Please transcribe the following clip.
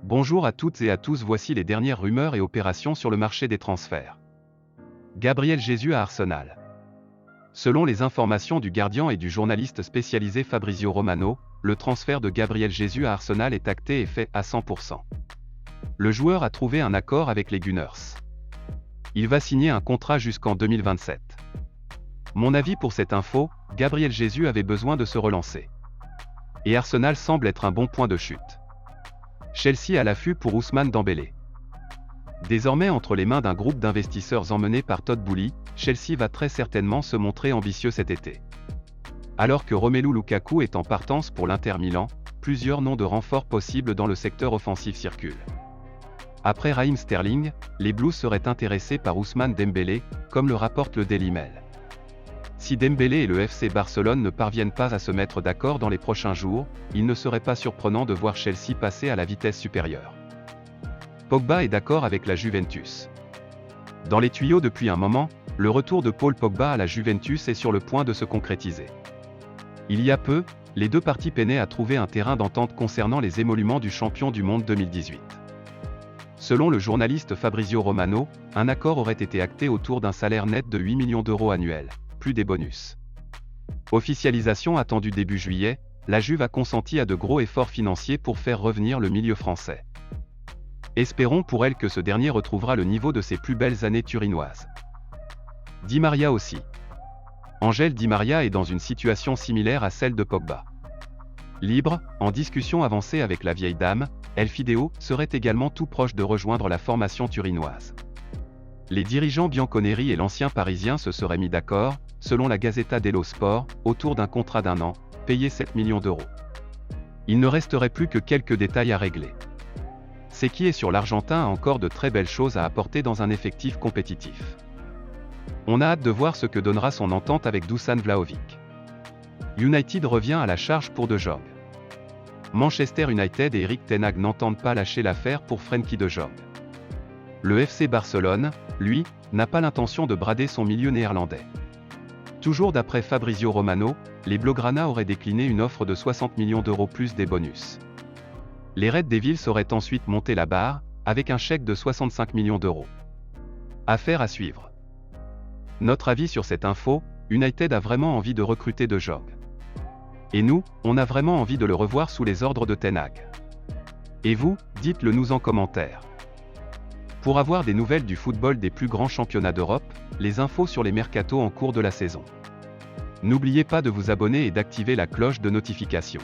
Bonjour à toutes et à tous, voici les dernières rumeurs et opérations sur le marché des transferts. Gabriel Jesus à Arsenal. Selon les informations du Guardian et du journaliste spécialisé Fabrizio Romano, le transfert de Gabriel Jesus à Arsenal est acté et fait à 100%. Le joueur a trouvé un accord avec les Gunners. Il va signer un contrat jusqu'en 2027. Mon avis pour cette info, Gabriel Jesus avait besoin de se relancer. Et Arsenal semble être un bon point de chute. Chelsea à l'affût pour Ousmane Dembélé. Désormais entre les mains d'un groupe d'investisseurs emmené par Todd Boehly, Chelsea va très certainement se montrer ambitieux cet été. Alors que Romelu Lukaku est en partance pour l'Inter Milan, plusieurs noms de renforts possibles dans le secteur offensif circulent. Après Raheem Sterling, les Blues seraient intéressés par Ousmane Dembélé, comme le rapporte le Daily Mail. Si Dembélé et le FC Barcelone ne parviennent pas à se mettre d'accord dans les prochains jours, il ne serait pas surprenant de voir Chelsea passer à la vitesse supérieure. Pogba est d'accord avec la Juventus. Dans les tuyaux depuis un moment, le retour de Paul Pogba à la Juventus est sur le point de se concrétiser. Il y a peu, les deux parties peinaient à trouver un terrain d'entente concernant les émoluments du champion du monde 2018. Selon le journaliste Fabrizio Romano, un accord aurait été acté autour d'un salaire net de 8 millions d'euros annuels, plus des bonus. Officialisation attendue début juillet, la Juve a consenti à de gros efforts financiers pour faire revenir le milieu français. Espérons pour elle que ce dernier retrouvera le niveau de ses plus belles années turinoises. Di Maria aussi. Angel Di Maria est dans une situation similaire à celle de Pogba. Libre, en discussion avancée avec la vieille dame, El Fideo serait également tout proche de rejoindre la formation turinoise. Les dirigeants bianconeri et l'ancien parisien se seraient mis d'accord, selon la Gazzetta dello Sport, autour d'un contrat d'1 an, payé 7 millions d'euros. Il ne resterait plus que quelques détails à régler. C'est qui est sur l'Argentin a encore de très belles choses à apporter dans un effectif compétitif. On a hâte de voir ce que donnera son entente avec Dusan Vlahovic. United revient à la charge pour De Jong. Manchester United et Erik ten Hag n'entendent pas lâcher l'affaire pour Frenkie de Jong. Le FC Barcelone, lui, n'a pas l'intention de brader son milieu néerlandais. Toujours d'après Fabrizio Romano, les Blaugrana auraient décliné une offre de 60 millions d'euros plus des bonus. Les Red Devils auraient ensuite monté la barre, avec un chèque de 65 millions d'euros. Affaire à suivre. Notre avis sur cette info, United a vraiment envie de recruter De Jong. Et nous, on a vraiment envie de le revoir sous les ordres de ten Hag. Et vous, dites-le nous en commentaire. Pour avoir des nouvelles du football des plus grands championnats d'Europe, les infos sur les mercatos en cours de la saison. N'oubliez pas de vous abonner et d'activer la cloche de notification.